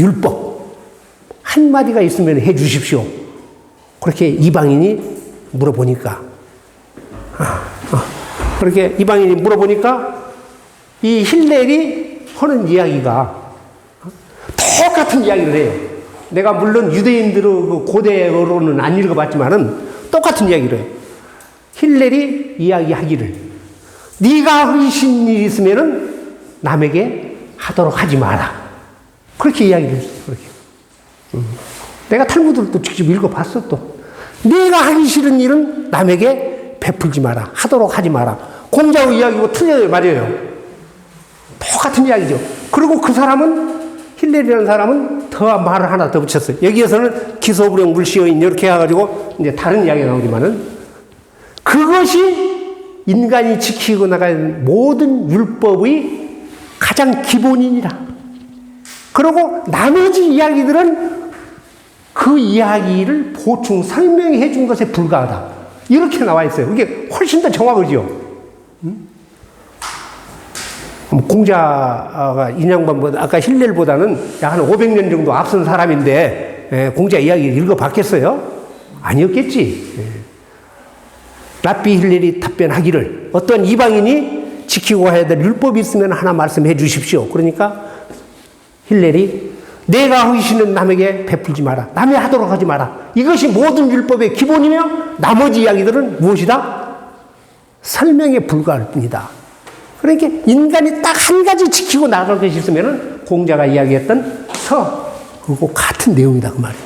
율법 한마디가 있으면 해 주십시오. 그렇게 이방인이 물어보니까 그렇게 이방인이 물어보니까 이 힐렐이 하는 이야기가 똑같은 이야기를 해요. 내가 물론 유대인들의 그 고대어로는 안 읽어봤지만은 똑같은 이야기를 해요. 힐렐이 이야기하기를 네가 하신 일이 있으면은 남에게 하도록 하지 마라. 그렇게 이야기를 했어요. 그렇게. 내가 탈무드를 또 직접 읽어봤어 또. 네가 하기 싫은 일은 남에게 베풀지 마라. 하도록 하지 마라. 공자의 이야기고 틀려요 말이에요. 똑같은 이야기죠. 그리고 그 사람은 힐렐이라는 사람은 더 말을 하나 더 붙였어요. 여기에서는 기소불용 물시여인 이렇게 해가지고 이제 다른 이야기가 나오지만은 그것이 인간이 지키고 나가야 하는 모든 율법의 가장 기본이니라. 그리고 나머지 이야기들은 그 이야기를 보충 설명해 준 것에 불과하다. 이렇게 나와 있어요. 이게 훨씬 더 정확하죠. 공자가 인양반보다 아까 힐렐보다는 약 한 500년 정도 앞선 사람인데 공자 이야기를 읽어봤겠어요? 아니었겠지. 랍비 힐렐이 답변하기를 어떤 이방인이 지키고 해야 될 율법이 있으면 하나 말씀해 주십시오. 그러니까 힐렐이 내가 하기 싫은 남에게 베풀지 마라. 남이 하도록 하지 마라. 이것이 모든 율법의 기본이며 나머지 이야기들은 무엇이다? 설명에 불과할 뿐이다. 그러니까 인간이 딱 한 가지 지키고 나갈 것이 있으면 공자가 이야기했던 그거 같은 내용이다 그 말이에요.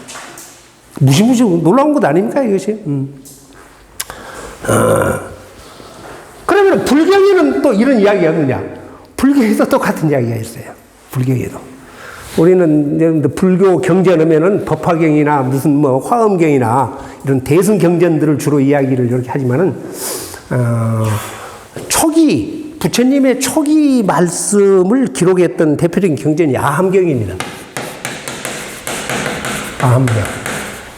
무시무시 놀라운 것 아닙니까 이것이? 그러면 불경에는 또 이런 이야기가 있느냐? 불경에도 똑같은 이야기가 있어요. 불경에도. 우리는 여러분들 불교 경전 하면은 법화경이나 무슨 뭐 화엄경이나 이런 대승 경전들을 주로 이야기를 이렇게 하지만은 초기 부처님의 초기 말씀을 기록했던 대표적인 경전이 아함경입니다. 아함경.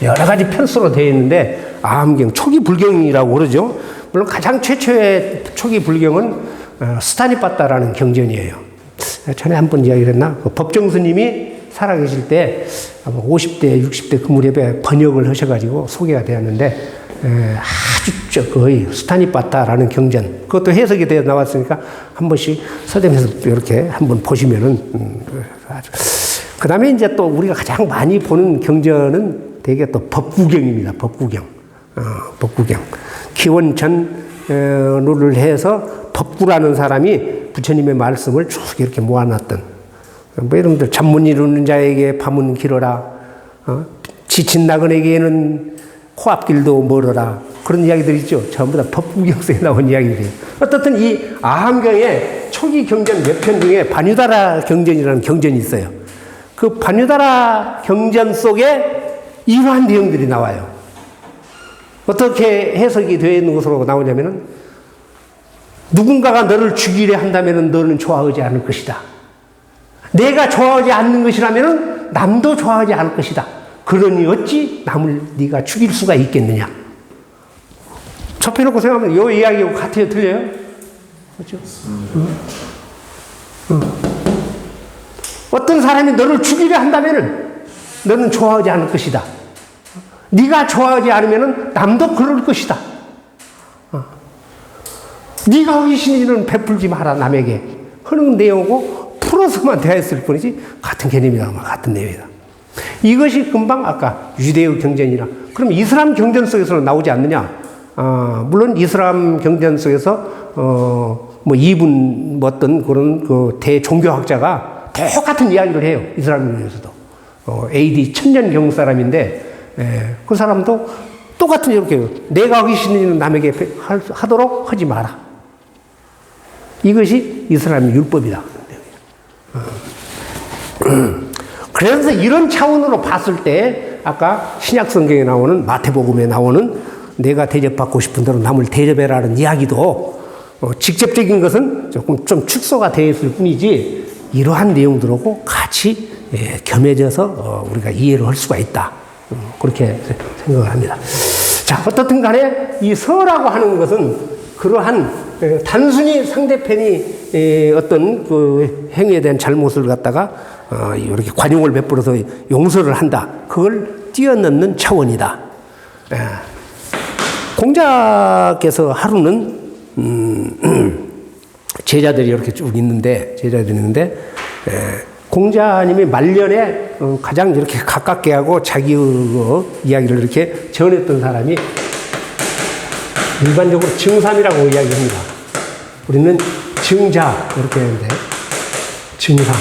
여러 가지 편수로 되어 있는데 아함경 초기 불경이라고 그러죠. 물론 가장 최초의 초기 불경은 스타니빠따라는 경전이에요. 전에 한번 이야기를 했나? 법정스님이 살아계실 때 50대, 60대 그 무렵에 번역을 하셔가지고 소개가 되었는데 아주 거의 스타니빠따라는 경전 그것도 해석이 되어 나왔으니까 한 번씩 서점에서 이렇게 한번 보시면은 아주 그 다음에 이제 또 우리가 가장 많이 보는 경전은 대개 또 법구경입니다. 법구경. 법구경. 기원전을 해서 법구라는 사람이 부처님의 말씀을 쭉 이렇게 모아놨던 뭐 여러분들 잠문 이루는 자에게 밤은 길어라 지친 나그네에게는 코앞길도 멀어라 그런 이야기들 있죠. 전부 다 법구경서에 나온 이야기들이에요. 어떻든 이 아함경의 초기 경전 몇 편 중에 반유다라 경전이라는 경전이 있어요. 그 반유다라 경전 속에 이러한 내용들이 나와요. 어떻게 해석이 되어 있는 것으로 나오냐면은 누군가가 너를 죽이려 한다면 너는 좋아하지 않을 것이다. 내가 좋아하지 않는 것이라면 남도 좋아하지 않을 것이다. 그러니 어찌 남을 네가 죽일 수가 있겠느냐. 접해놓고 생각하면 이 이야기하고 같아요? 틀려요? 그렇죠? 어떤 사람이 너를 죽이려 한다면 너는 좋아하지 않을 것이다. 네가 좋아하지 않으면 남도 그럴 것이다. 네가 하기 싫은 일은 베풀지 마라 남에게 하는 내용하고 풀어서만 대했을 뿐이지 같은 개념이다. 같은 내용이다. 이것이 금방 아까 유대의 경전이나 그럼 이슬람 경전 속에서는 나오지 않느냐? 물론 이슬람 경전 속에서 뭐 이분 어떤 그런 그 대종교학자가 똑같은 이야기를 해요. 이슬람에서도 AD 1000년경 사람인데 그 사람도 똑같은 이렇게 내가 하기 싫은 일은 남에게 하도록 하지 마라. 이것이 이슬람의 율법이다. 그래서 이런 차원으로 봤을 때 아까 신약성경에 나오는 마태복음에 나오는 내가 대접받고 싶은 대로 남을 대접해라는 이야기도 직접적인 것은 조금 좀 축소가 되어 있을 뿐이지 이러한 내용들하고 같이 겸해져서 우리가 이해를 할 수가 있다. 그렇게 생각을 합니다. 자, 어떻든 간에 이 서라고 하는 것은 그러한 단순히 상대편이 어떤 그 행위에 대한 잘못을 갖다가 이렇게 관용을 베풀어서 용서를 한다. 그걸 뛰어넘는 차원이다. 공자께서 하루는 제자들이 이렇게 쭉 있는데 공자님이 말년에 가장 이렇게 가깝게 하고 자기의 이야기를 이렇게 전했던 사람이 일반적으로 증삼이라고 이야기합니다. 우리는 증자 이렇게 하는데 증삼.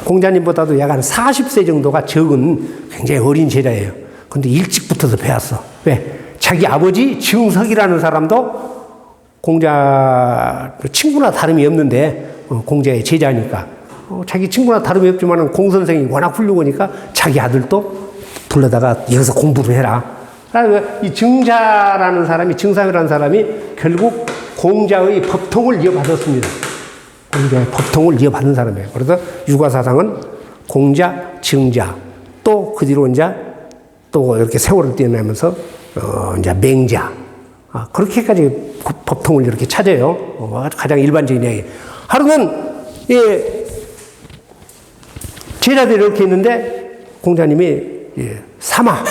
공자님보다도 약 한 40세 정도가 적은 굉장히 어린 제자예요. 근데 일찍 붙어서 배웠어. 왜? 자기 아버지 증석이라는 사람도 공자 친구나 다름이 없는데 공자의 제자니까 자기 친구나 다름이 없지만 공 선생이 워낙 훌륭하니까 자기 아들도 불러다가 여기서 공부를 해라. 이 증자라는 사람이 증삼이라는 사람이 결국 공자의 법통을 이어받았습니다. 공자의 법통을 이어받은 사람이에요. 그래서 유가사상은 공자, 증자, 또 그 뒤로 이제 또 이렇게 세월을 뛰어나면서 이제 맹자, 그렇게까지 법통을 이렇게 찾아요. 가장 일반적인 이야기. 하루는 제자들이 이렇게 있는데 공자님이 삼하,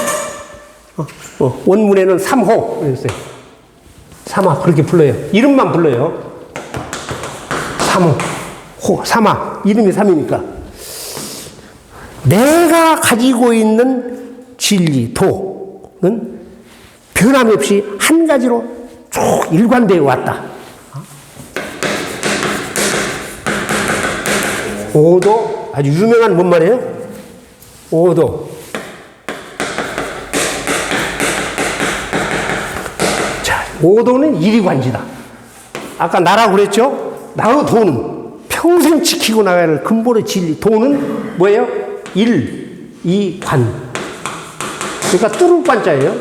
원문에는 삼호 그랬어요. 삼하 그렇게 불러요. 이름만 불러요. 삼호, 호, 삼하. 이름이 삼이니까. 내가 가지고 있는 진리, 도는 변함없이 한 가지로 쭉 일관되어 왔다. 오도, 아주 유명한 뭔 말이에요? 오도. 자, 오도는 이리관지다. 아까 나라고 그랬죠? 나로 도는 평생 지키고 나가야 할 근본의 진리. 도는 뭐예요? 일, 이, 관. 그러니까 뚫을 관자예요.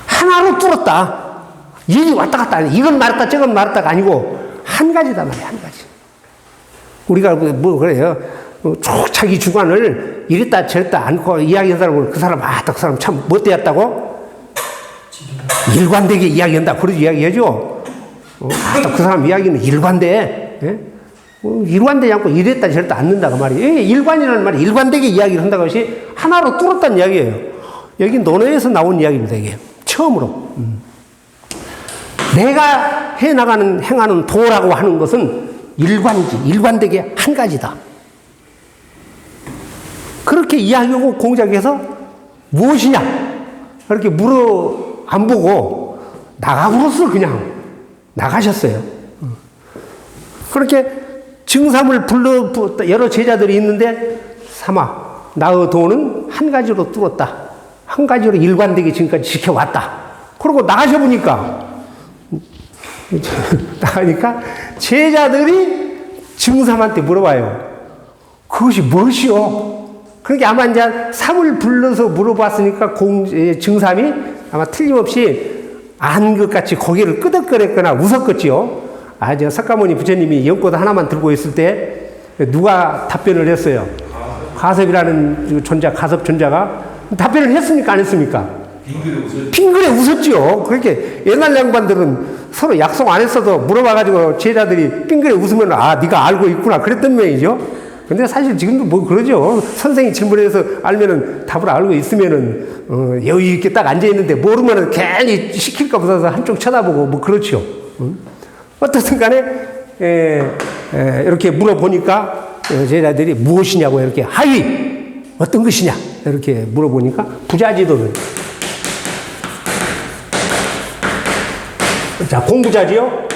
하나로 뚫었다. 일이 왔다 갔다 아니야. 이건 말았다, 저건 말았다가 아니고 한 가지다 말이야, 한 가지. 우리가 뭐 그래요? 쭉 자기 주관을 이랬다 저랬다 않고 이야기한 사람은 그 사람, 그 사람 참 못되었다고? 일관되게 이야기한다. 그러지 이야기하죠? 그 사람 이야기는 일관돼. 예? 일관되지 않고 이랬다 저랬다 않는다 그 말이에요. 일관이라는 말이 일관되게 이야기를 한다고 것이 하나로 뚫었다는 이야기예요. 여기 논어에서 나온 이야기입니다. 이게 처음으로. 내가 행하는 도라고 하는 것은 일관되게 한 가지다. 그렇게 이야기하고 공자께서 무엇이냐? 그렇게 안 보고 나가고로서 그냥 나가셨어요. 그렇게 증삼을 여러 제자들이 있는데 삼아 나의 도는 한 가지로 뚫었다. 한 가지로 일관되게 지금까지 지켜왔다. 그러고 나가니까 제자들이 증삼한테 물어봐요. 그것이 무엇이요? 그러니까 아마 이제 삼을 불러서 물어봤으니까 증삼이 아마 틀림없이 안 것 같이 고개를 끄덕거렸거나 웃었겠지요. 저 석가모니 부처님이 연꽃 하나만 들고 있을 때 누가 답변을 했어요? 가섭이라는 가섭 존자가 답변을 했습니까? 안 했습니까? 빙그레 웃었죠. 그렇게 옛날 양반들은 서로 약속 안 했어도 물어봐가지고 제자들이 빙그레 웃으면 네가 알고 있구나 그랬던 모양이죠. 근데 사실 지금도 뭐 그러죠. 선생이 질문해서 알면은 답을 알고 있으면은 여유 있게 딱 앉아 있는데 모르면은 괜히 시킬까 보다서 한쪽 쳐다보고 뭐 그렇죠. 어떻든 간에 이렇게 물어보니까 제자들이 무엇이냐고 이렇게 하위 어떤 것이냐 이렇게 물어보니까 부자지도는 자 공부자지요.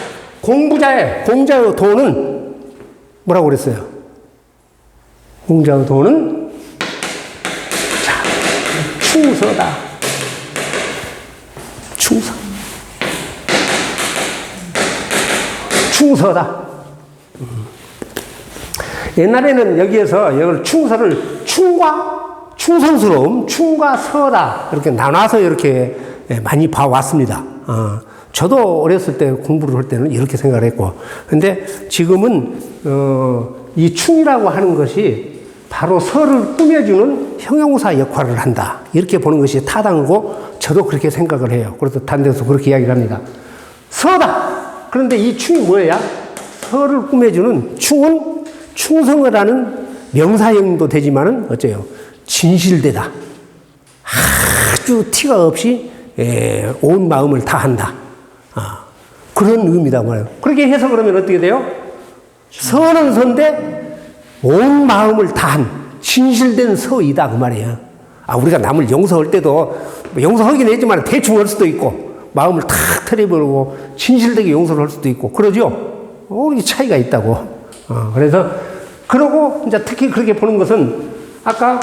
공자의 도는 뭐라고 그랬어요? 공자의 도는 자 충서다. 충서다. 옛날에는 여기에서 이걸 충서를 충성스러움, 서다 이렇게 나눠서 이렇게 많이 봐왔습니다. 저도 어렸을 때 공부를 할 때는 이렇게 생각을 했고, 근데 지금은 이 충이라고 하는 것이 바로 서를 꾸며주는 형용사 역할을 한다. 이렇게 보는 것이 타당하고 저도 그렇게 생각을 해요. 그래서 다른 데서 그렇게 이야기를 합니다. 서다. 그런데 이 충이 뭐야? 서를 꾸며주는 충은 충성을 하는 명사형도 되지만은 어째요? 진실되다. 아주 티가 없이 온 마음을 다한다. 그런 의미다 말이에요. 그렇게 해서 그러면 어떻게 돼요? 서는 서인데 온 마음을 다한 진실된 서이다 그 말이에요. 우리가 남을 용서할 때도 용서하긴 했지만 대충 할 수도 있고 마음을 탁 털어버리고 진실되게 용서를 할 수도 있고 그러죠. 이 차이가 있다고. 그래서 그러고 이제 특히 그렇게 보는 것은 아까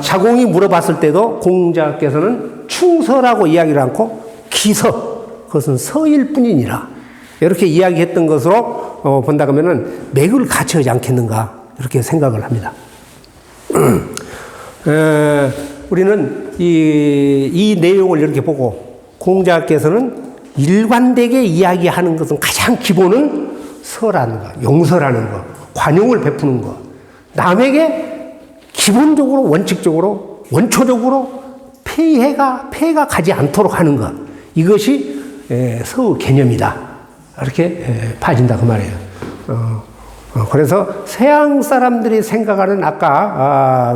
자공이 물어봤을 때도 공자께서는 충서라고 이야기를 않고 기서 그것은 서일 뿐이니라 이렇게 이야기했던 것으로 본다 그러면은 맥을 갖춰지 않겠는가 이렇게 생각을 합니다. 우리는 이 내용을 이렇게 보고 공자께서는 일관되게 이야기하는 것은 가장 기본은 서라는 거, 용서라는 거, 관용을 베푸는 거, 남에게 기본적으로 원칙적으로 원초적으로 폐해가 가지 않도록 하는 것 이것이 서 개념이다 이렇게 봐진다 그 말이에요. 그래서 서양 사람들이 생각하는 아까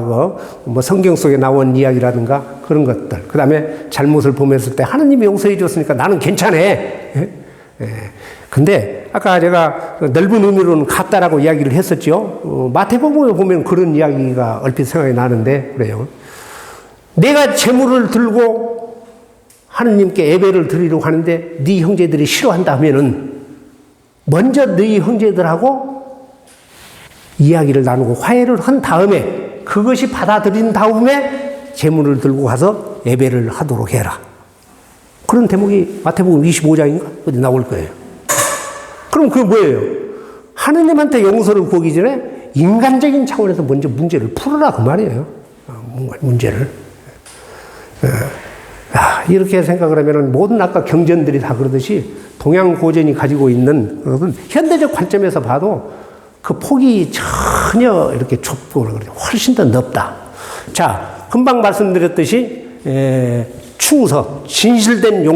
뭐 성경 속에 나온 이야기라든가 그런 것들, 그 다음에 잘못을 범했을 때 하느님이 용서해 줬으니까 나는 괜찮아. 근데 아까 제가 넓은 의미로는 같다라고 이야기를 했었죠. 마태복음에 보면 그런 이야기가 얼핏 생각이 나는데 그래요. 내가 재물을 들고 하느님께 예배를 드리려고 하는데 네 형제들이 싫어한다 하면은 먼저 네 형제들하고 이야기를 나누고 화해를 한 다음에 그것이 받아들인 다음에 재물을 들고 가서 예배를 하도록 해라. 그런 대목이 마태복음 25장인가? 어디 나올 거예요. 그럼 그게 뭐예요? 하느님한테 용서를 구하기 전에 인간적인 차원에서 먼저 문제를 풀어라 그 말이에요. 문제를. 이렇게 생각을 하면 모든 아까 경전들이 다 그러듯이 동양 고전이 가지고 있는 현대적 관점에서 봐도 그 폭이 전혀 이렇게 좁고 훨씬 더 넓다. 자, 금방 말씀드렸듯이 충서, 진실된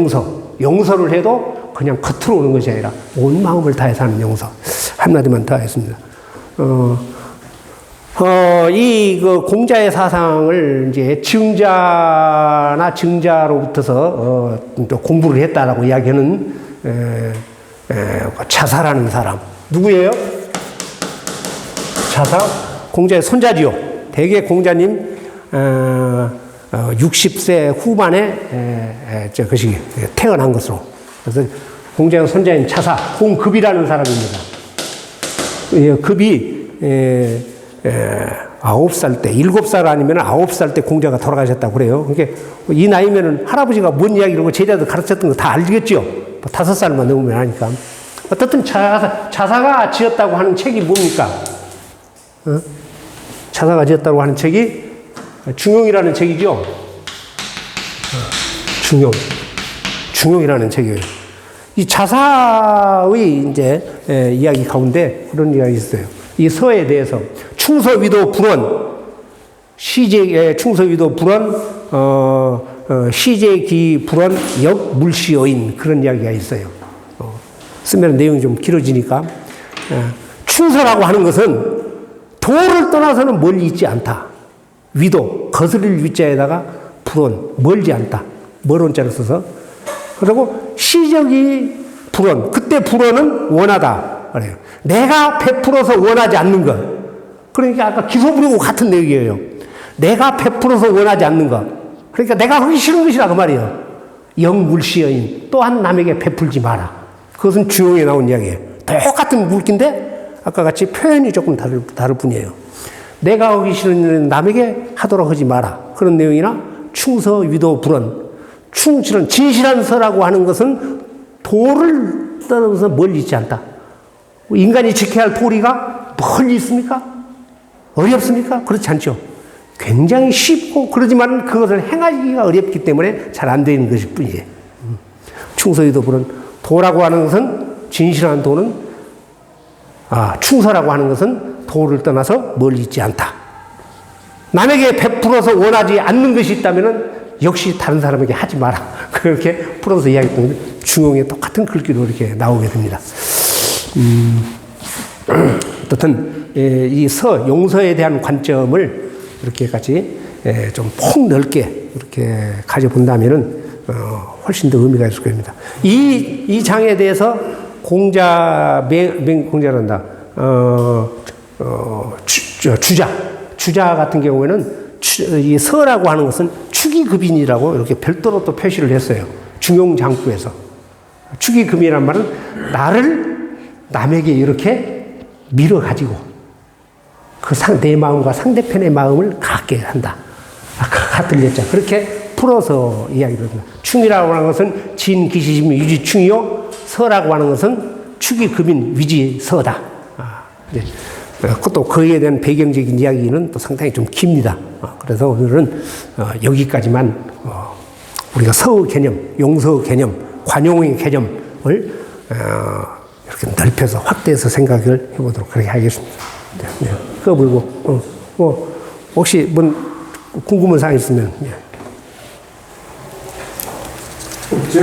용서를 해도 그냥 겉으로 오는 것이 아니라 온 마음을 다해서 하는 용서. 한마디만 더 하겠습니다. 그 공자의 사상을 이제 증자로부터서 또 공부를 했다라고 이야기하는 자사라는 사람. 누구예요? 자사? 공자의 손자지요. 대개 공자님 60세 후반에 그것이 태어난 것으로. 그래서 공자의 손자인 자사, 공급이라는 사람입니다. 급이 9살 때, 7살 아니면 9살 때 공자가 돌아가셨다고 그래요. 그러니까 이 나이면은 할아버지가 뭔 이야기를 하고 제자들 가르쳤던 거 다 알겠죠? 5살만 넘으면 하니까. 어떻든 자사가 지었다고 하는 책이 뭡니까? 자사가 지었다고 하는 책이 중용이라는 책이죠? 중용이라는 책이에요. 이 자사의 이제 이야기 가운데 그런 이야기 있어요. 이 서에 대해서 충서위도 불원, 충서위도 불원, 시제기 불원, 역물시여인 그런 이야기가 있어요. 쓰면 내용이 좀 길어지니까 충서라고 하는 것은 도를 떠나서는 멀리 있지 않다. 위도, 거스릴 위자에다가 불원, 멀지 않다. 멀원자를 써서. 그리고 시적이 불원, 그때 불원은 원하다. 그래요. 내가 베풀어서 원하지 않는 것. 그러니까 아까 기소부리고 같은 내용이에요. 내가 베풀어서 원하지 않는 것. 그러니까 내가 하기 싫은 것이라 그 말이에요. 영물시여인, 또한 남에게 베풀지 마라. 그것은 주용에 나온 이야기예요. 똑같은 물기인데 아까 같이 표현이 조금 다를 뿐이에요. 내가 하기 싫은 일은 남에게 하도록 하지 마라. 그런 내용이나 충서, 위도, 불원. 충실한, 진실한 서라고 하는 것은 도를 떠나서 멀리 있지 않다. 인간이 지켜야 할 도리가 멀리 있습니까? 어렵습니까? 그렇지 않죠. 굉장히 쉽고 그러지만 그것을 행하기가 어렵기 때문에 잘 안 되는 것일 뿐이에요. 충서, 위도, 불원. 도라고 하는 것은 진실한 도는 충서라고 하는 것은 도를 떠나서 멀리 있지 않다. 남에게 베풀어서 원하지 않는 것이 있다면 역시 다른 사람에게 하지 마라. 그렇게 풀어서 이야기했던 건데 중용의 똑같은 글귀로 이렇게 나오게 됩니다. 어떻든 이 용서에 대한 관점을 이렇게까지 좀 폭넓게 이렇게 가져본다면은 훨씬 더 의미가 있을 겁니다. 이 장에 대해서 공자란다. 주자 같은 경우에는 이 서라고 하는 것은 축의급인이라고 이렇게 별도로 또 표시를 했어요. 중용장구에서. 축의급인이란 말은 나를 남에게 이렇게 밀어가지고 내 마음과 상대편의 마음을 갖게 한다. 같은 예자. 그렇게 풀어서 이야기를 합니다. 충이라고 하는 것은 진, 기시심, 유지충이요. 서라고 하는 것은 축의급인, 위지서다. 네. 또 그에 대한 배경적인 이야기는 또 상당히 좀 깁니다. 그래서 오늘은 여기까지만 우리가 서의 개념, 용서의 개념, 관용의 개념을 이렇게 넓혀서 확대해서 생각을 해보도록 그렇게 하겠습니다. 네. 그거 물고 혹시 뭐 궁금한 사항 있으면. 저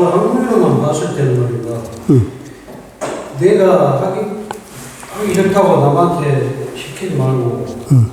한국으로만 봤을 때는 말이야. 내가 하기 싫다고 남한테 시키지 말고